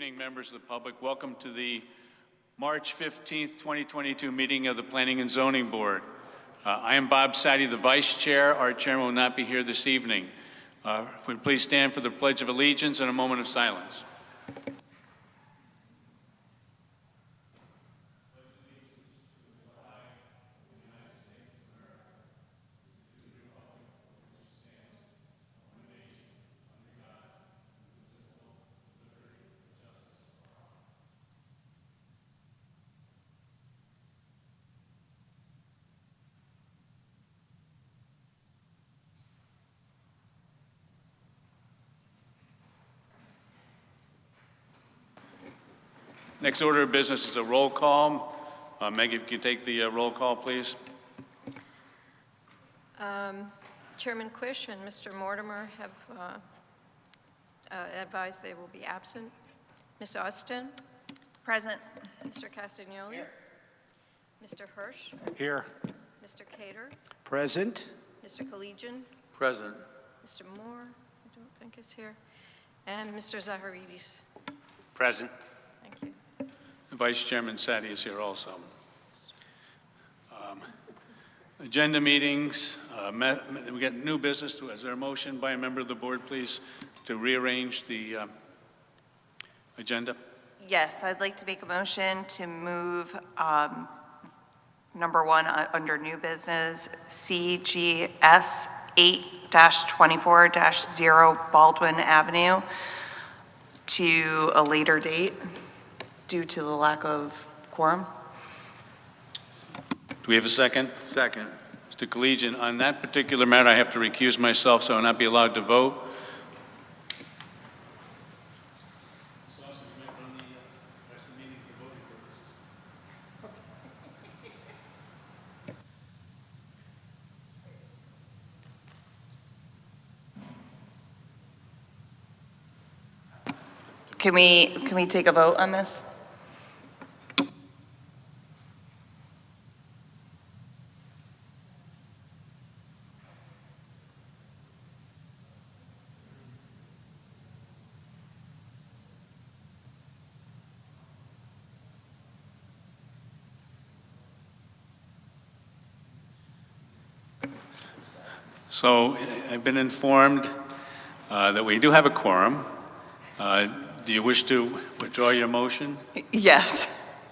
evening, members of the public. Welcome to the March 15th, 2022 meeting of the Planning and Zoning Board. I am Bob Sadi, the Vice Chair. Our Chairman will not be here this evening. If we please stand for the Pledge of Allegiance and a moment of silence. Next order of business is a roll call. Meg, if you could take the roll call, please. Chairman Quish and Mr. Mortimer have advised they will be absent. Ms. Austin? Present. Mr. Castagnoli? Here. Mr. Hirsch? Here. Mr. Cater? Present. Mr. Collegian? Present. Mr. Moore, I don't think is here. And Mr. Zaharidis. Present. Thank you. Vice Chairman Sadi is here also. Agenda meetings, we got new business. Is there a motion by a member of the board, please, to rearrange the agenda? Yes, I'd like to make a motion to move number one under new business, CGS 8-24-0 Baldwin Avenue to a later date due to the lack of quorum. Do we have a second? Second. Mr. Collegian, on that particular matter, I have to recuse myself, so I will not be allowed to vote. Can we take a vote on this? So I've been informed that we do have a quorum. Do you wish to withdraw your motion? Yes.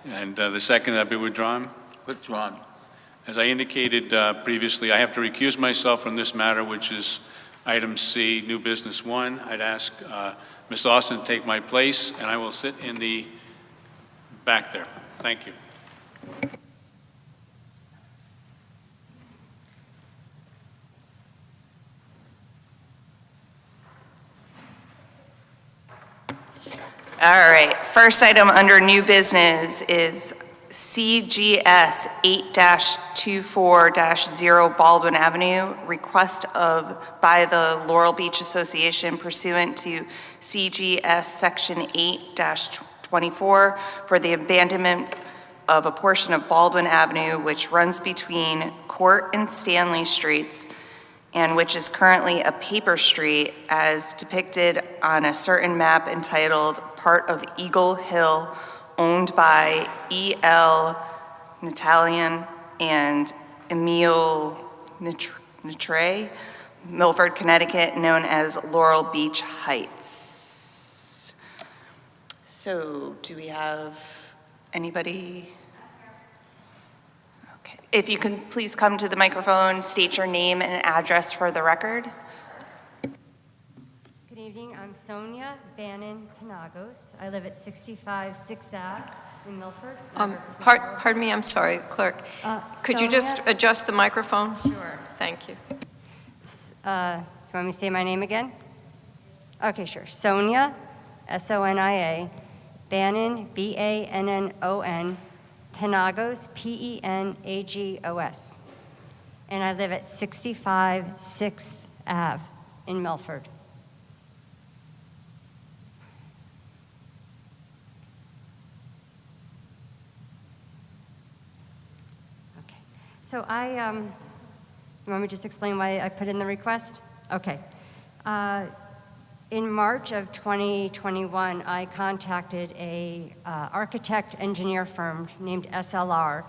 And the second that be withdrawn? Withdrawn. As I indicated previously, I have to recuse myself from this matter, which is item C, new business 1. I'd ask Ms. Austin to take my place, and I will sit in the back there. Thank you. All right, first item under new business is CGS 8-24-0 Baldwin Avenue, request by the Laurel Beach Association pursuant to CGS Section 8-24 for the abandonment of a portion of Baldwin Avenue which runs between Court and Stanley Streets and which is currently a paper street as depicted on a certain map entitled Part of Eagle Hill, owned by E.L. Natalian and Emile Nitre, Milford, Connecticut, known as Laurel Beach Heights. So do we have anybody? Okay. If you can please come to the microphone, state your name and address for the record. Good evening, I'm Sonia Bannon Panagos. I live at 65 6th Ave in Milford. Pardon me, I'm sorry, clerk. Could you just adjust the microphone? Sure. Thank you. Do you want me to say my name again? Okay, sure. Sonia, S-O-N-I-A, Bannon, B-A-N-N-O-N, Panagos, P-E-N-A-G-O-S. And I live at 65 6th Ave in Milford. Okay. So you want me to just explain why I put in the request? Okay. In March of 2021, I contacted a architect engineer firm named SLR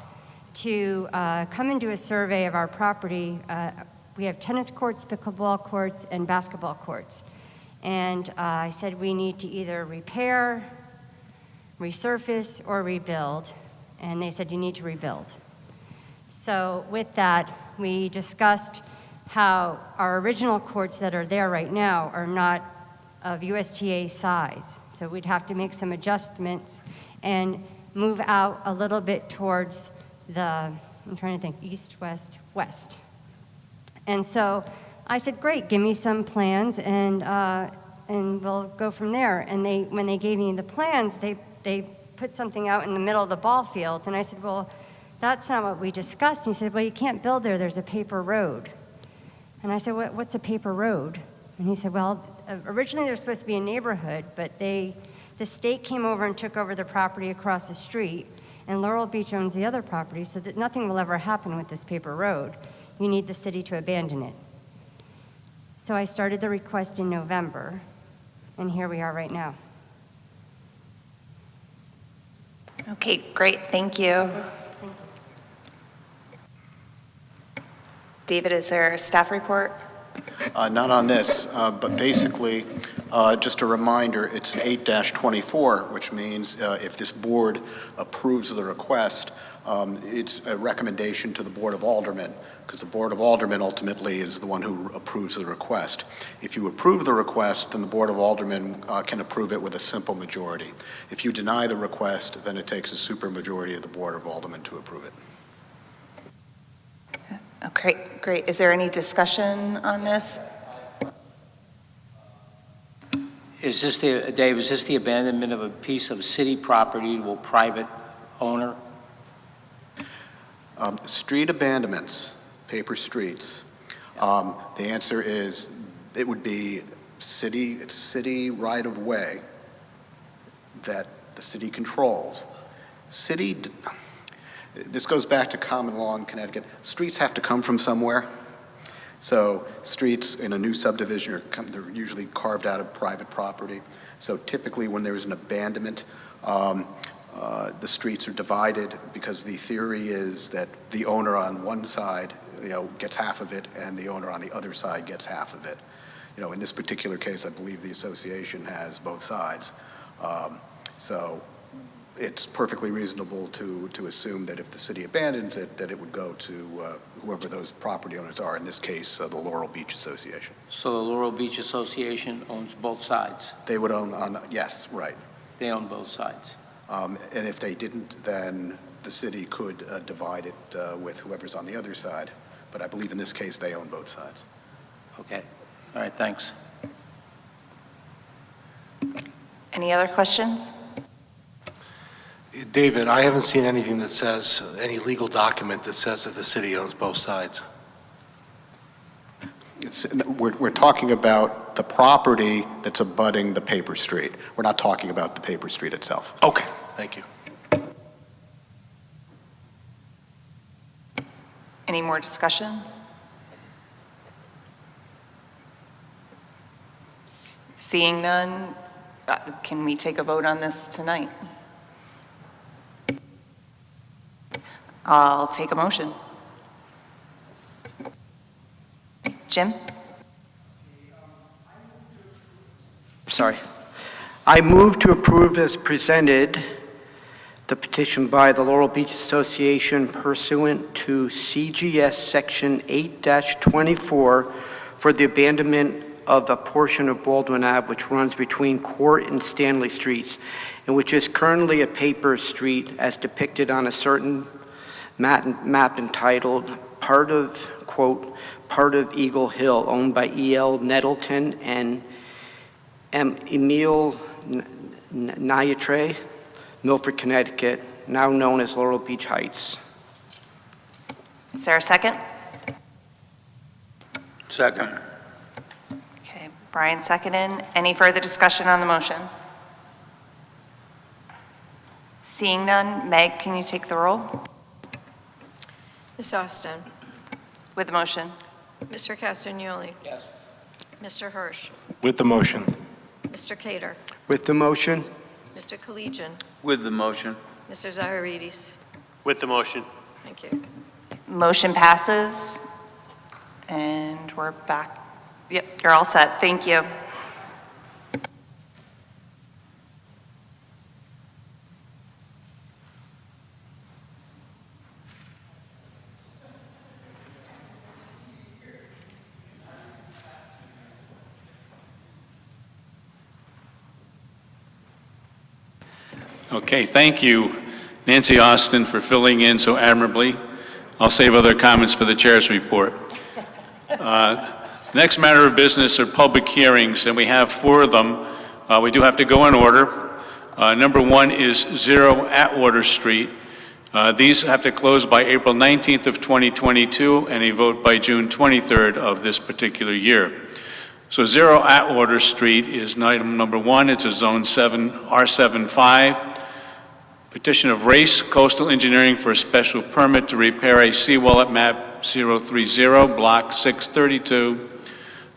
to come and do a survey of our property. We have tennis courts, pickleball courts, and basketball courts. And I said we need to either repair, resurface, or rebuild. And they said you need to rebuild. So with that, we discussed how our original courts that are there right now are not of USTA size. So we'd have to make some adjustments and move out a little bit towards the, I'm trying to think, east, west, west. And so I said, great, give me some plans and we'll go from there. And when they gave me the plans, they put something out in the middle of the ball field. And I said, well, that's not what we discussed. And he said, well, you can't build there, there's a paper road. And I said, what's a paper road? And he said, well, originally there was supposed to be a neighborhood, but the state came over and took over the property across the street, and Laurel Beach owns the other property, so that nothing will ever happen with this paper road. You need the city to abandon it. So I started the request in November, and here we are right now. Okay, great, thank you. David, is there a staff report? Not on this, but basically, just a reminder, it's an 8-24, which means if this board approves the request, it's a recommendation to the Board of Aldermen, because the Board of Aldermen ultimately is the one who approves the request. If you approve the request, then the Board of Aldermen can approve it with a simple majority. If you deny the request, then it takes a supermajority of the Board of Aldermen to approve it. Okay, great. Is there any discussion on this? Is this Dave, is this the abandonment of a piece of city property to a private owner? Street abandonments, paper streets. The answer is it would be city right-of-way that the city controls. This goes back to common law in Connecticut. Streets have to come from somewhere. So streets in a new subdivision they're usually carved out of private property. So typically when there's an abandonment, the streets are divided because the theory is that the owner on one side, gets half of it, and the owner on the other side gets half of it. In this particular case, I believe the association has both sides. So it's perfectly reasonable to assume that if the city abandons it, that it would go to whoever those property owners are, in this case, the Laurel Beach Association. So the Laurel Beach Association owns both sides? They would own yes, right. They own both sides? And if they didn't, then the city could divide it with whoever's on the other side. But I believe in this case, they own both sides. Okay. All right, thanks. Any other questions? David, I haven't seen anything that says, any legal document that says that the city owns both sides. We're talking about the property that's abutting the paper street. We're not talking about the paper street itself. Okay, thank you. Any more discussion? Seeing none, can we take a vote on this tonight? I'll take a motion. Jim? Sorry. I move to approve as presented the petition by the Laurel Beach Association pursuant to CGS Section 8-24 for the abandonment of a portion of Baldwin Ave which runs between Court and Stanley Streets and which is currently a paper street as depicted on a certain map entitled part of Eagle Hill, owned by E.L. Nettleton and Emil Nyatre, Milford, Connecticut, now known as Laurel Beach Heights. Is there a second? Second. Okay, Brian seconded. Any further discussion on the motion? Seeing none, Meg, can you take the roll? Ms. Austin, With the motion. Mr. Castagnoli, Yes. Mr. Hirsch, With the motion. Mr. Cater, With the motion? Mr. Collegian, With the motion. Mr. Zaharides. With the motion. Thank you. Motion passes, and we're back. Yep, you're all set. Thank you. Okay, thank you, Nancy Austin, for filling in so admirably. I'll save other comments for the chair's report. Next matter of business are public hearings, and we have 4 of them. We do have to go in order. Number 1 is 0 Atwater Street. These have to close by April 19th of 2022, and a vote by June 23rd of this particular year. So 0 Atwater Street is item number 1. It's a Zone 7, R75. Petition of Race Coastal Engineering for a special permit to repair a seawall at map 030, block 632,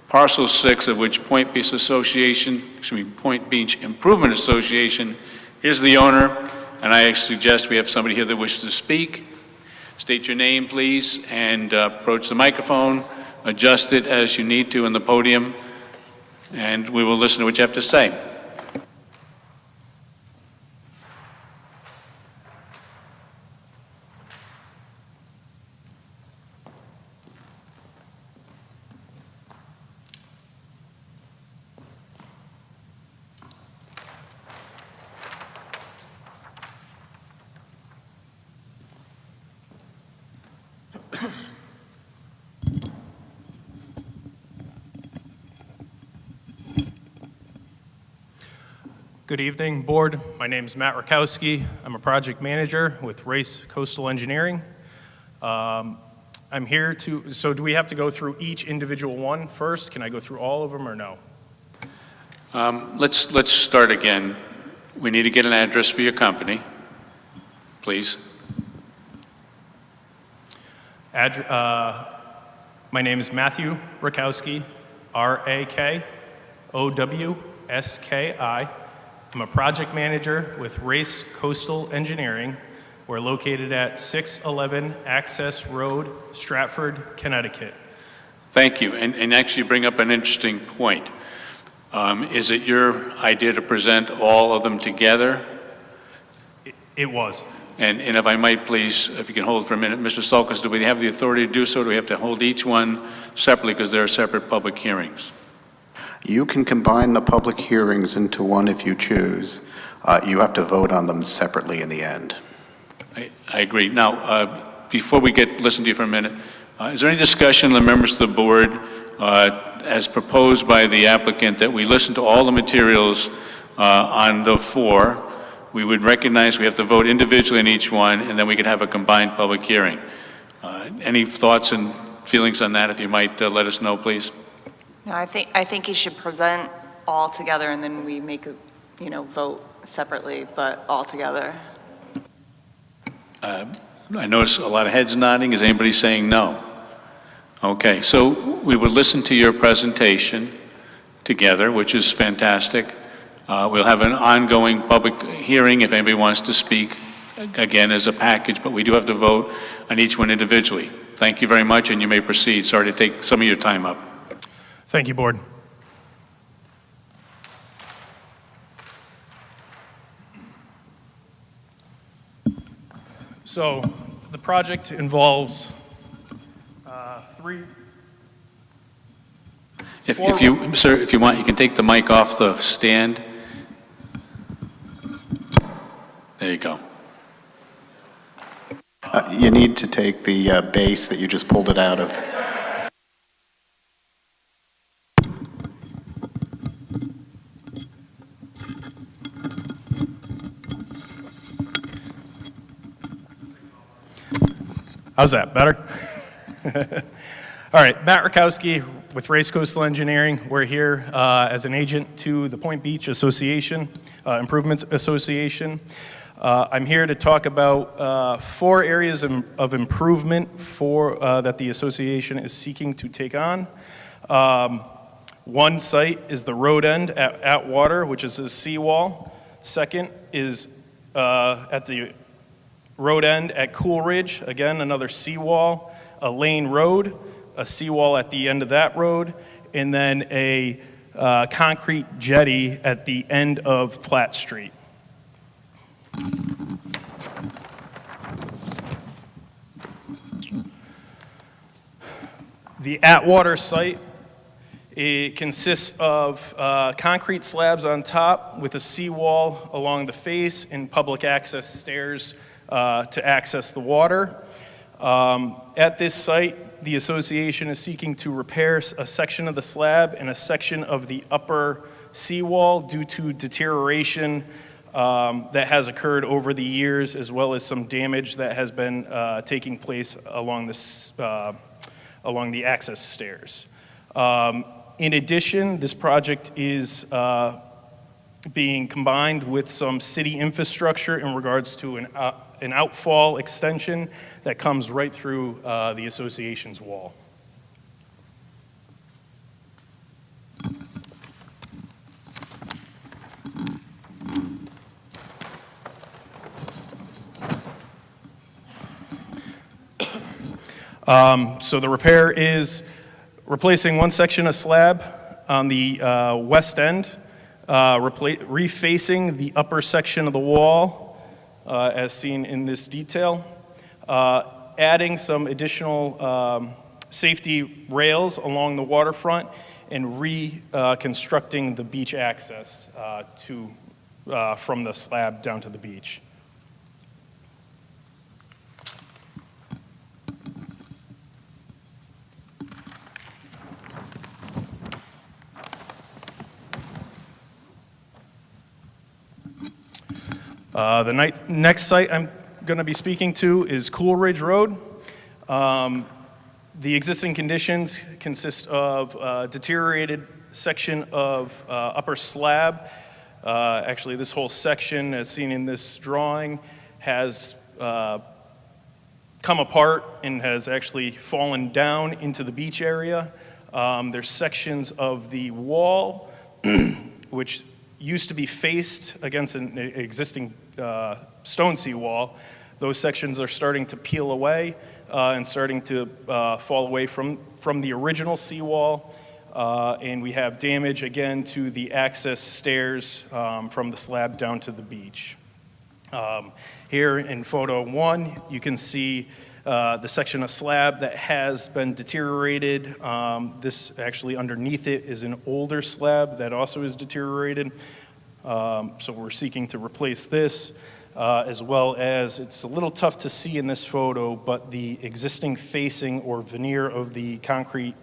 parcel 6, of which Point Beach Improvement Association is the owner, and I suggest we have somebody here that wishes to speak. State your name, please, and approach the microphone. Adjust it as you need to in the podium, and we will listen to what you have to say. Good evening, board. My name is Matt Rakowski. I'm a project manager with Race Coastal Engineering. I'm here to, so do we have to go through each individual one first? Can I go through all of them or no? Let's start again. We need to get an address for your company, please. My name is Matthew Rakowski, R-A-K-O-W-S-K-I. I'm a project manager with Race Coastal Engineering. We're located at 611 Access Road, Stratford, Connecticut. Thank you, and actually bring up an interesting point. Is it your idea to present all of them together? It was. And if I might please, if you can hold for a minute, Mr. Sulkus, do we have the authority to do so? Do we have to hold each one separately because there are separate public hearings? You can combine the public hearings into one if you choose. You have to vote on them separately in the end. I agree. Now, before we listen to you for a minute, is there any discussion of the members of the board as proposed by the applicant that we listen to all the materials on the 4? We would recognize we have to vote individually on each one, and then we could have a combined public hearing. Any thoughts and feelings on that, if you might let us know, please? No, I think you should present all together, and then we make a, vote separately, but all together. I notice a lot of heads nodding. Is anybody saying no? Okay, so we would listen to your presentation together, which is fantastic. We'll have an ongoing public hearing if anybody wants to speak, again, as a package, but we do have to vote on each one individually. Thank you very much, and you may proceed. Sorry to take some of your time up. Thank you, board. So the project involves If you, sir, if you want, you can take the mic off the stand. There you go. You need to take the base that you just pulled it out of. How's that, better? All right, Matt Rakowski with Race Coastal Engineering. We're here as an agent to the Point Beach Association, Improvements Association. I'm here to talk about 4 areas of improvement that the association is seeking to take on. One site is the road end at Atwater, which is a seawall. Second is at the road end at Coolridge, again, another seawall, a lane road, a seawall at the end of that road, and then a concrete jetty at the end of Platt Street. The Atwater Site, it consists of concrete slabs on top with a seawall along the face and public access stairs to access the water. At this site, the association is seeking to repair a section of the slab and a section of the upper seawall due to deterioration that has occurred over the years, as well as some damage that has been taking place along the access stairs. In addition, this project is being combined with some city infrastructure in regards to an outfall extension that comes right through the association's wall. So the repair is replacing one section of slab on the west end, refacing the upper section of the wall, as seen in this detail, adding some additional safety rails along the waterfront, and reconstructing the beach access from the slab down to the beach. The next site I'm going to be speaking to is Coolridge Road. The existing conditions consist of a deteriorated section of upper slab. Actually, this whole section, as seen in this drawing, has come apart and has actually fallen down into the beach area. There's sections of the wall which used to be faced against an existing stone seawall. Those sections are starting to peel away and starting to fall away from the original seawall. And we have damage again to the access stairs from the slab down to the beach. Here in photo 1, you can see the section of slab that has been deteriorated. This actually underneath it is an older slab that also is deteriorated. So we're seeking to replace this, as well as, it's a little tough to see in this photo, but the existing facing or veneer of the concrete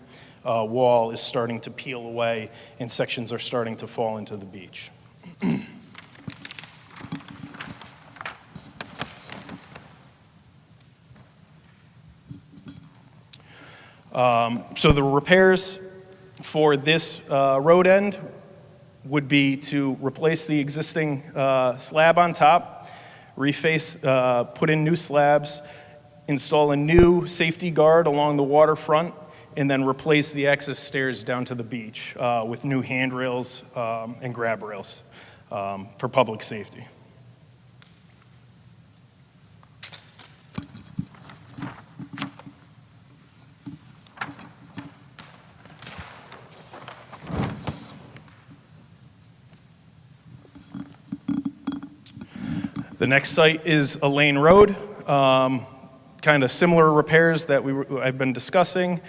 wall is starting to peel away and sections are starting to fall into the beach. So the repairs for this road end would be to replace the existing slab on top, reface, put in new slabs, install a new safety guard along the waterfront, and then replace the access stairs down to the beach with new handrails and grab rails for public safety. The next site is a lane road, kind of similar repairs that I've been discussing.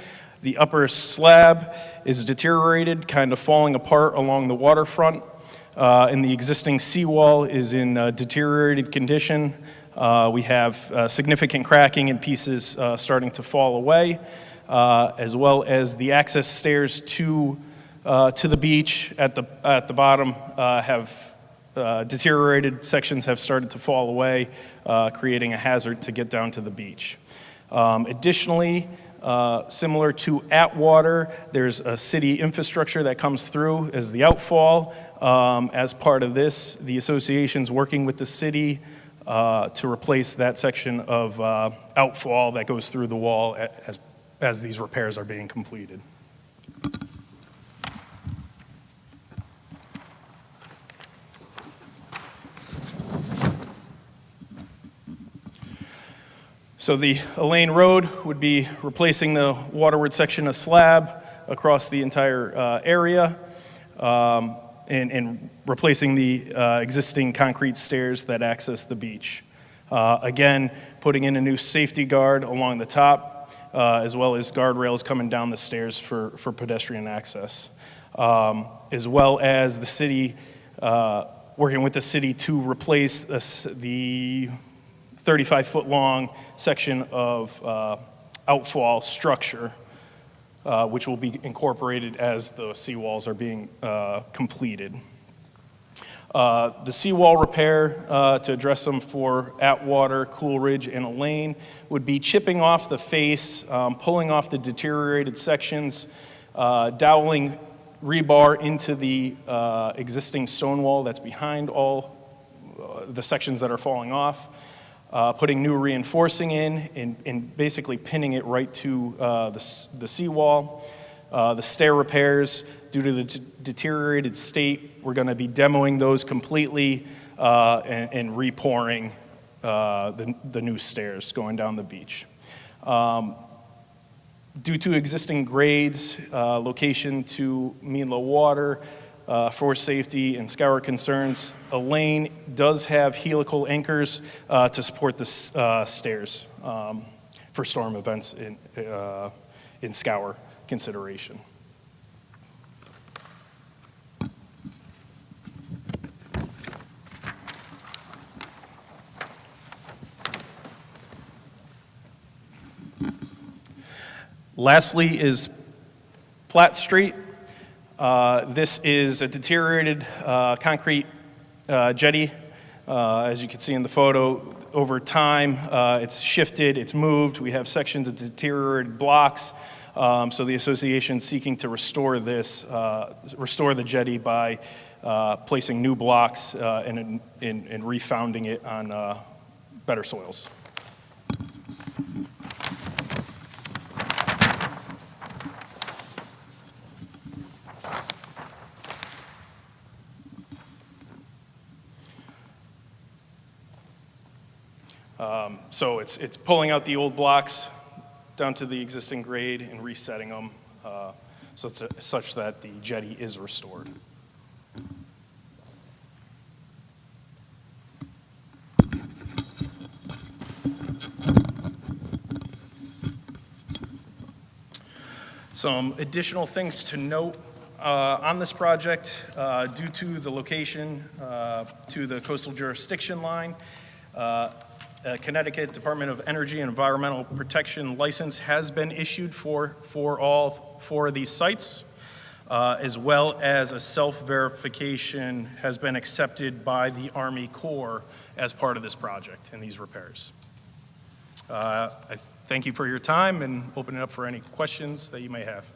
The upper slab is deteriorated, kind of falling apart along the waterfront, and the existing seawall is in deteriorated condition. We have significant cracking and pieces starting to fall away, as well as the access stairs to the beach at the bottom have deteriorated. Sections have started to fall away, creating a hazard to get down to the beach. Additionally, similar to Atwater, there's a city infrastructure that comes through as the outfall. As part of this, the association's working with the city to replace that section of outfall that goes through the wall as these repairs are being completed. So the Elaine Road would be replacing the waterward section of slab across the entire area, and replacing the existing concrete stairs that access the beach. Again, putting in a new safety guard along the top, as well as guardrails coming down the stairs for pedestrian access. As well as the city, working with the city to replace the 35-foot-long section of outfall structure, which will be incorporated as the seawalls are being completed. The seawall repair, to address them for Atwater, Coolidge, and Elaine, would be chipping off the face, pulling off the deteriorated sections, doweling rebar into the existing stone wall that's behind all the sections that are falling off, putting new reinforcing in, and basically pinning it right to the seawall. The stair repairs, due to the deteriorated state, we're going to be demoing those completely and repouring the new stairs going down the beach. Due to existing grades, location to mean low water, for safety and scour concerns, Elaine does have helical anchors to support the stairs for storm events in scour consideration. Lastly is Platt Street. This is a deteriorated concrete jetty. As you can see in the photo, over time, it's shifted, it's moved. We have sections of deteriorated blocks. So the association is seeking to restore this, restore the jetty by placing new blocks and refounding it on better soils. So it's pulling out the old blocks down to the existing grade and resetting them such that the jetty is restored. Some additional things to note on this project, due to the location to the coastal jurisdiction line, Connecticut Department of Energy and Environmental Protection license has been issued for all four of these sites, as well as a self-verification has been accepted by the Army Corps as part of this project and these repairs. I thank you for your time and open it up for any questions that you may have.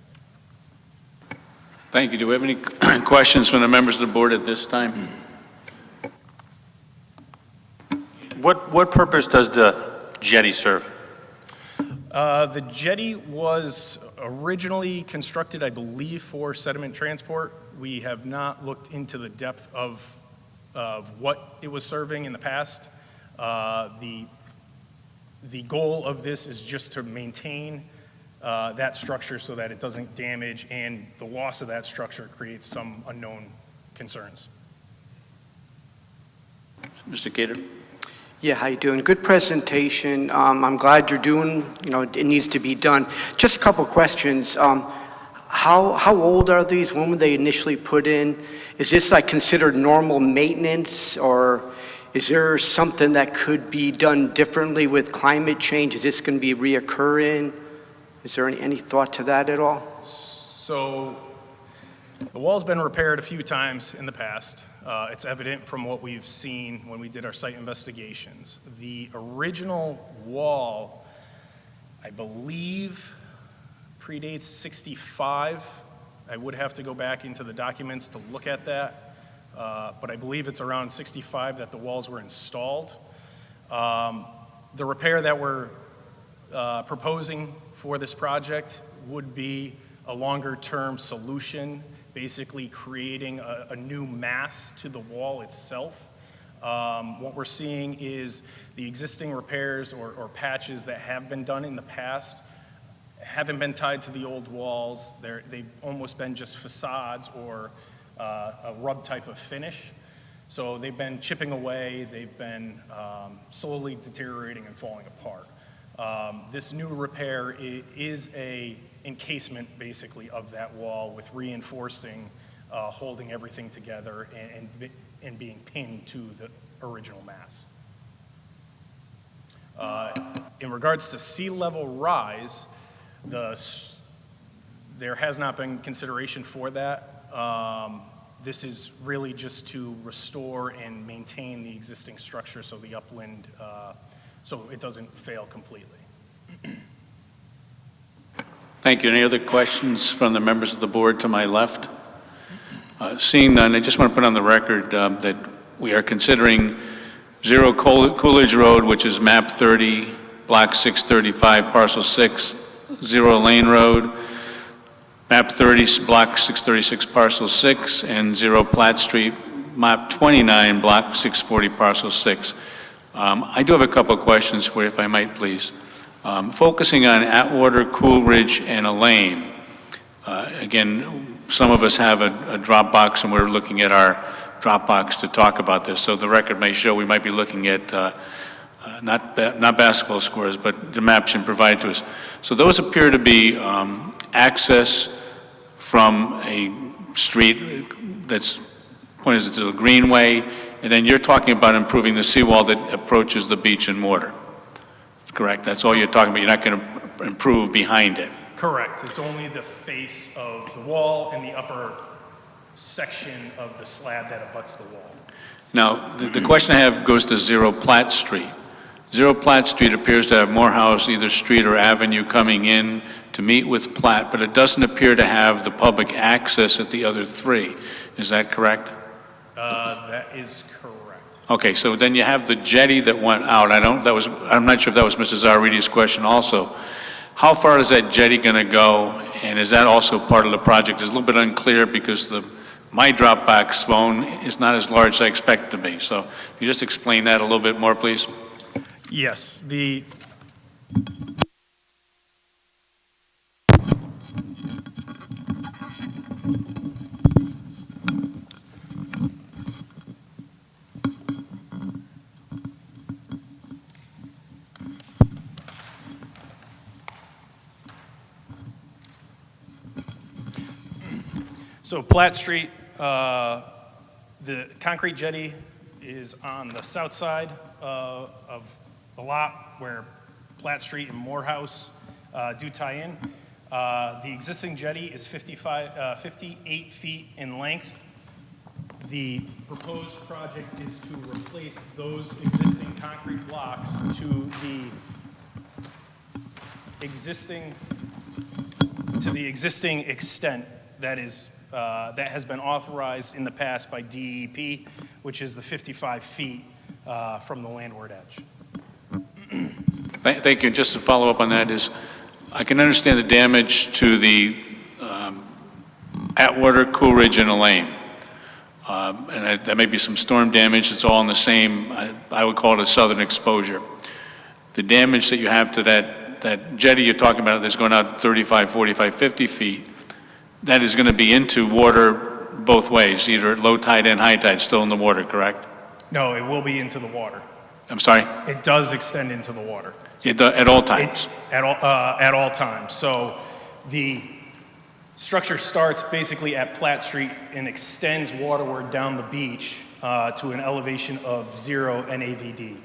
Thank you. Do we have any questions from the members of the board at this time? What purpose does the jetty serve? The jetty was originally constructed, I believe, for sediment transport. We have not looked into the depth of what it was serving in the past. The goal of this is just to maintain that structure so that it doesn't damage, and the loss of that structure creates some unknown concerns. Mr. Cater? Yeah, how you doing? Good presentation. I'm glad you're doing, it needs to be done. Just a couple questions. How old are these? When were they initially put in? Is this like considered normal maintenance, or is there something that could be done differently with climate change? Is this going to be reoccurring? Is there any thought to that at all? So the wall's been repaired a few times in the past. It's evident from what we've seen when we did our site investigations. The original wall, I believe, predates 65. I would have to go back into the documents to look at that, but I believe it's around 65 that the walls were installed. The repair that we're proposing for this project would be a longer-term solution, basically creating a new mass to the wall itself, What we're seeing is the existing repairs or patches that have been done in the past haven't been tied to the old walls. They've almost been just facades or a rub type of finish. So they've been chipping away, they've been slowly deteriorating and falling apart. This new repair is a encasement basically of that wall with reinforcing, holding everything together and being pinned to the original mass. In regards to sea level rise, there has not been consideration for that. This is really just to restore and maintain the existing structure so the upland, so it doesn't fail completely. Thank you. Any other questions from the members of the board to my left? Seeing none, I just want to put on the record that we are considering 0 Coolidge Road, which is map 30, block 635, parcel 6, 0 Lane Road, map 30, block 636, parcel 6, and 0 Platt Street, map 29, block 640, parcel 6. I do have a couple of questions for you, if I might, please. Focusing on Atwater, Coolidge, and Elaine. Again, some of us have a Dropbox, and we're looking at our Dropbox to talk about this. So the record may show we might be looking at not basketball scores, but the maps you provided to us. So those appear to be access from a street that's, what is it, to the greenway, and then you're talking about improving the seawall that approaches the beach and water. Correct? That's all you're talking about. You're not going to improve behind it. Correct. It's only the face of the wall and the upper section of the slab that abuts the wall. Now, the question I have goes to 0 Platt Street. 0 Platt Street appears to have Morehouse, either street or avenue, coming in to meet with Platt, but it doesn't appear to have the public access at the other 3. Is that correct? That is correct. Okay, so then you have the jetty that went out. I'm not sure if that was Mrs. Aridi's question also. How far is that jetty going to go, and is that also part of the project? It's a little bit unclear because my Dropbox phone is not as large as I expect it to be. So if you just explain that a little bit more, please. Yes, So Platt Street, the concrete jetty is on the south side of the lot where Platt Street and Morehouse do tie in. The existing jetty is 58 feet in length. The proposed project is to replace those existing concrete blocks to the existing extent that has been authorized in the past by DEP, which is the 55 feet from the landward edge. Thank you. Just to follow up on that is, I can understand the damage to the Atwater, Coolidge, and Elaine. And there may be some storm damage. It's all in the same, I would call it a southern exposure. The damage that you have to that jetty you're talking about that's going out 35, 45, 50 feet, that is going to be into water both ways, either at low tide and high tide, still in the water, correct? No, it will be into the water. I'm sorry? It does extend into the water. At all times? At all times. So the structure starts basically at Platt Street and extends waterward down the beach to an elevation of 0 NAVD.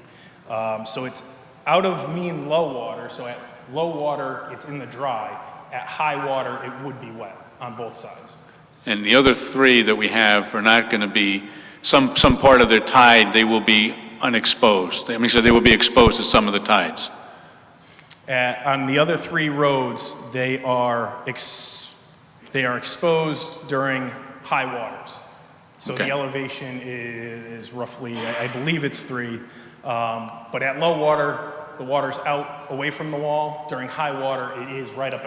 So it's out of mean low water. So at low water, it's in the dry. At high water, it would be wet on both sides. And the other 3 that we have are not going to be, some part of their tide, they will be unexposed. I mean, so they will be exposed to some of the tides. On the other 3 roads, they are exposed during high waters. So Okay. the elevation is roughly, I believe it's 3. But at low water, the water's out away from the wall. During high water, it is right up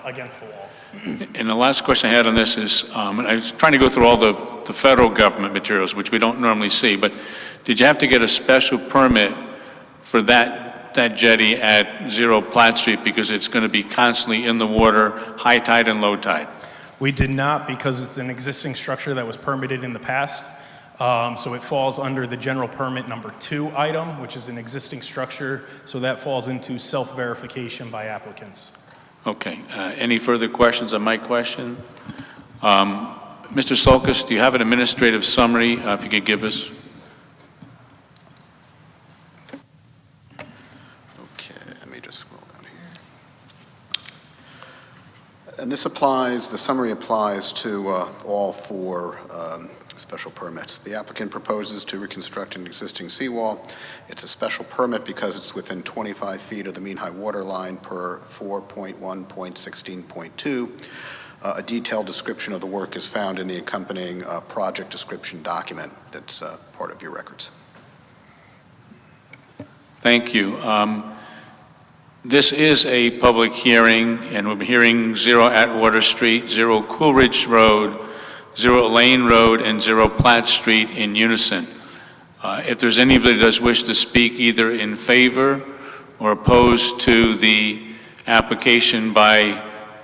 against the wall. And the last question I had on this is, and I was trying to go through all the federal government materials, which we don't normally see, but did you have to get a special permit for that jetty at 0 Platt Street because it's going to be constantly in the water, high tide and low tide? We did not, because it's an existing structure that was permitted in the past. So it falls under the general permit number 2 item, which is an existing structure. So that falls into self-verification by applicants. Okay. Any further questions on my question? Mr. Sulkus, do you have an administrative summary, if you could give us? Okay, let me just scroll down here. And this applies, the summary applies to all 4 special permits. The applicant proposes to reconstruct an existing seawall. It's a special permit because it's within 25 feet of the mean high water line per 4.1.16.2. A detailed description of the work is found in the accompanying project description document that's part of your records. Thank you. This is a public hearing, and we're hearing 0 Atwater Street, 0 Coolidge Road, 0 Lane Road, and 0 Platt Street in unison. If there's anybody that does wish to speak either in favor or opposed to the application by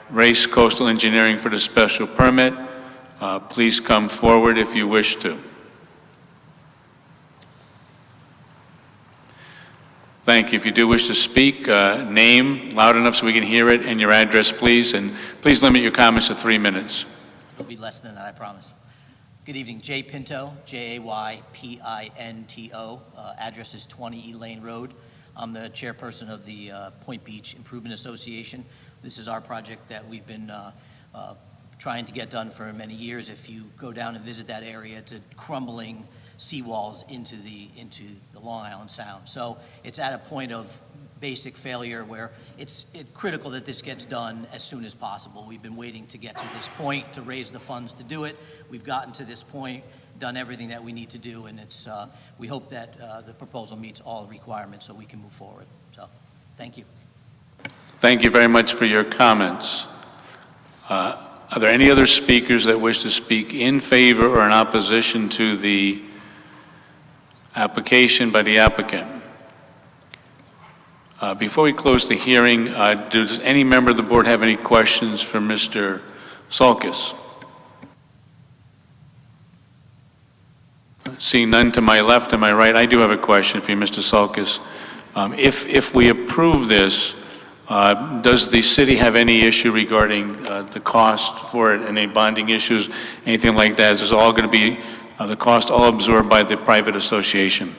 Race Coastal Engineering for the special permit, please come forward if you wish to. Thank you. If you do wish to speak, name loud enough so we can hear it, and your address, please. And please limit your comments to 3 minutes. It'll be less than that, I promise. Good evening. Jay Pinto, Jaypinto. Address is 20 Elaine Road. I'm the chairperson of the Point Beach Improvement Association. This is our project that we've been trying to get done for many years. If you go down and visit that area, it's a crumbling seawalls into the Long Island Sound. So it's at a point of basic failure where it's critical that this gets done as soon as possible. We've been waiting to get to this point to raise the funds to do it. We've gotten to this point, done everything that we need to do, and it's we hope that the proposal meets all requirements so we can move forward. So, thank you. Thank you very much for your comments. Are there any other speakers that wish to speak in favor or in opposition to the application by the applicant? Before we close the hearing, does any member of the board have any questions for Mr. Sulkus? Seeing none to my left and my right, I do have a question for you, Mr. Sulkus. If we approve this, does the city have any issue regarding the cost for it, any bonding issues, anything like that? Is this all going to be the cost all absorbed by the private association?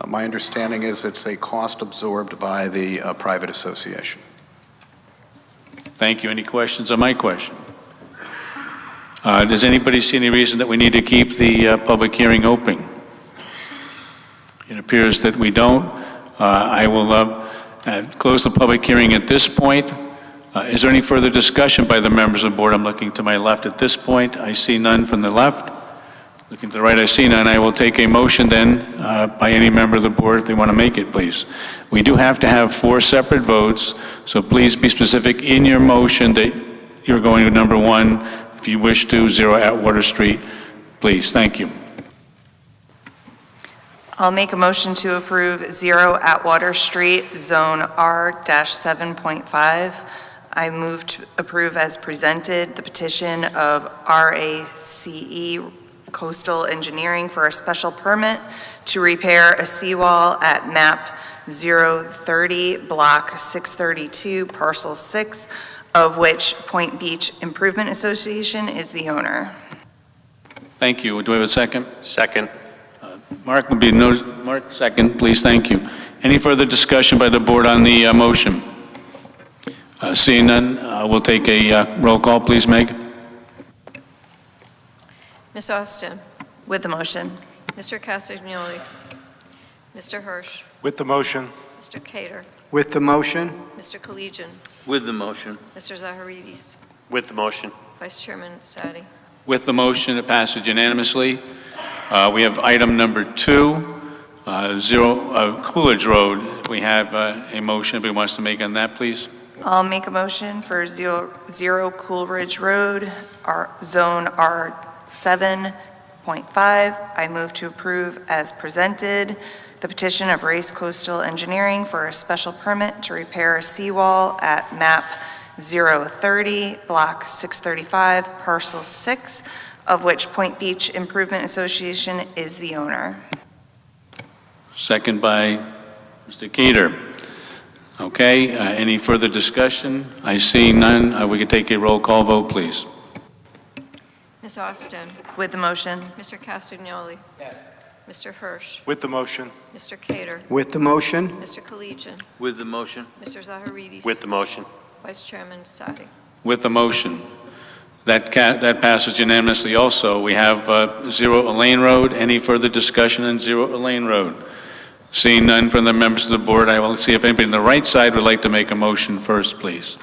My understanding is it's a cost absorbed by the private association. Thank you. Any questions on my question? Does anybody see any reason that we need to keep the public hearing open? It appears that we don't. I will close the public hearing at this point. Is there any further discussion by the members of the board? I'm looking to my left at this point. I see none from the left. Looking to the right, I see none. I will take a motion then by any member of the board if they want to make it, please. We do have to have 4 separate votes, so please be specific in your motion that you're going to number 1, if you wish to, 0 Atwater Street, please. Thank you. I'll make a motion to approve 0 Atwater Street, Zone R-7.5. I move to approve as presented the petition of RACE Coastal Engineering for a special permit to repair a seawall at map 030, block 632, parcel 6, of which Point Beach Improvement Association is the owner. Thank you. Do we have a second? Second. Mark would be Mark, second, please. Thank you. Any further discussion by the board on the motion? Seeing none, we'll take a roll call, please, Meg. Ms. Austin, With the motion. Mr. Castagnoli, Mr. Hirsch, With the motion. Mr. Cater, With the motion, Mr. Collegian, With the motion. Mr. Zaharidis, With the motion. Vice Chairman Sadi. With the motion, it passes unanimously. We have item number 2, 0 Coolidge Road. We have a motion. Anybody wants to make on that, please? I'll make a motion for Zero Coolridge Road, Zone R7.5. I move to approve as presented the petition of Race Coastal Engineering for a special permit to repair a seawall at map 030, block 635, parcel 6, of which Point Beach Improvement Association is the owner. Second by Mr. Keeter. Okay, any further discussion? I see none. We could take a roll call vote, please. Ms. Austin, With the motion. Mr. Castagnoli. Yes. Mr. Hirsch, With the motion. Mr. Cater, With the motion. Mr. Collegian, With the motion. Mr. Zaharidis. With the motion. Vice Chairman Sadi. With the motion. That passes unanimously also. We have Zero Elaine Road. Any further discussion on Zero Elaine Road? Seeing none from the members of the board, I will see if anybody on the right side would like to make a motion first, please.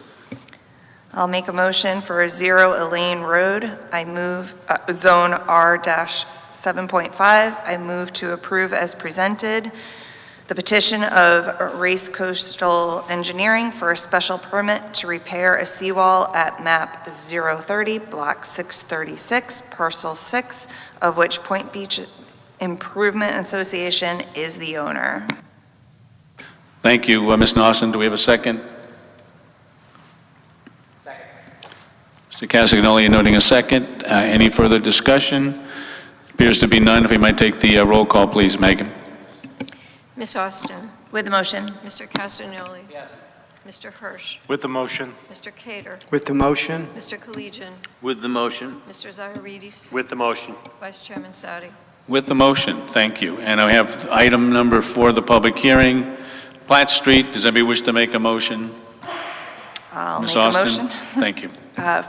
I'll make a motion for Zero Elaine Road. I move Zone R-7.5. I move to approve as presented the petition of Race Coastal Engineering for a special permit to repair a seawall at map 030, block 636, parcel 6, of which Point Beach Improvement Association is the owner. Thank you, Ms. Nawson. Do we have a second? Mr. Castagnoli noting a second. Any further discussion? Appears to be none. If we might take the roll call, please, Megan. Ms. Austin, With the motion. Mr. Castagnoli. Yes. Mr. Hirsch, With the motion. Mr. Cater, With the motion. Mr. Collegian, With the motion. Mr. Zaharidis. With the motion. Vice Chairman Sadi. With the motion, thank you. And I have item number 4, the public hearing. Platt Street, does anybody wish to make a motion? I'll Ms. make a Austin? motion. Thank you.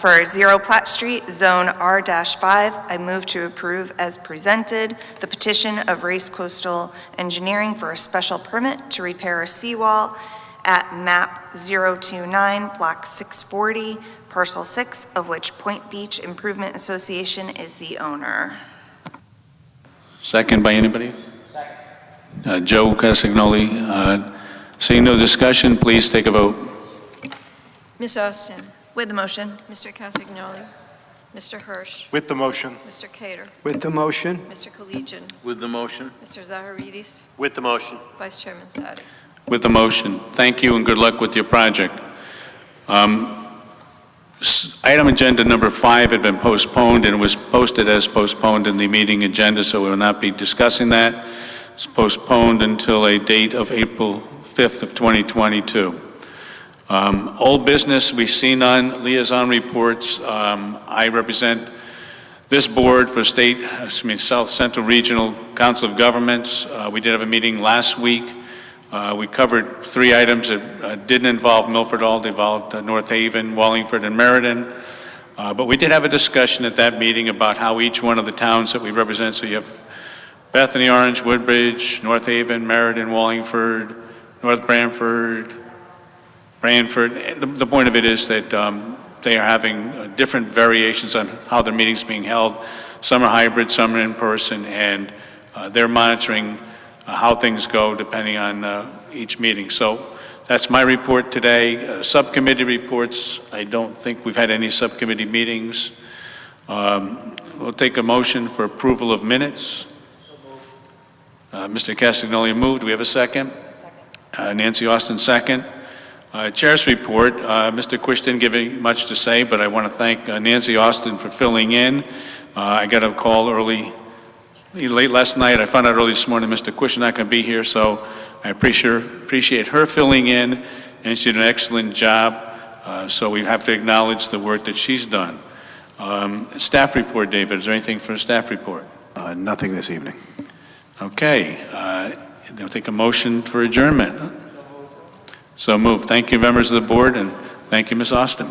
For Zero Platt Street, Zone R-5, I move to approve as presented the petition of Race Coastal Engineering for a special permit to repair a seawall at map 029, block 640, parcel 6, of which Point Beach Improvement Association is the owner. Second by anybody? Second. Joe Castagnoli. Seeing no discussion, please take a vote. Ms. Austin, With the motion. Mr. Castagnoli, Mr. Hirsch, With the motion. Mr. Cater, With the motion. Mr. Collegian, With the motion. Mr. Zaharidis. With the motion. Vice Chairman Sadi. With the motion. Thank you and good luck with your project. Item agenda number 5 had been postponed and it was posted as postponed in the meeting agenda, so we will not be discussing that. It's postponed until a date of April 5th of 2022. Old business, we've seen on Liaison Reports. I represent this board for South Central Regional Council of Governments. We did have a meeting last week. We covered 3 items that didn't involve Milford All, they involved North Haven, Wallingford, and Meriden. But we did have a discussion at that meeting about how each one of the towns that we represent, so you have Bethany, Orange, Woodbridge, North Haven, Meriden, Wallingford, North Branford, the point of it is that they are having different variations on how their meetings being held. Some are hybrid, some are in person, and they're monitoring how things go depending on each meeting. So that's my report today. Subcommittee reports, I don't think we've had any subcommittee meetings. We'll take a motion for approval of minutes. Mr. Castagnoli moved. Do we have a second? Nancy Austin, second. Chair's report, Mr. Quish didn't give much to say, but I want to thank Nancy Austin for filling in. I got a call late last night. I found out early this morning Mr. Quish is not going to be here, so I appreciate her filling in, and she did an excellent job. So we have to acknowledge the work that she's done. Staff report, David. Is there anything for a staff report? Nothing this evening. Okay. They'll take a motion for adjournment. So moved. Thank you, members of the board, and thank you, Ms. Austin.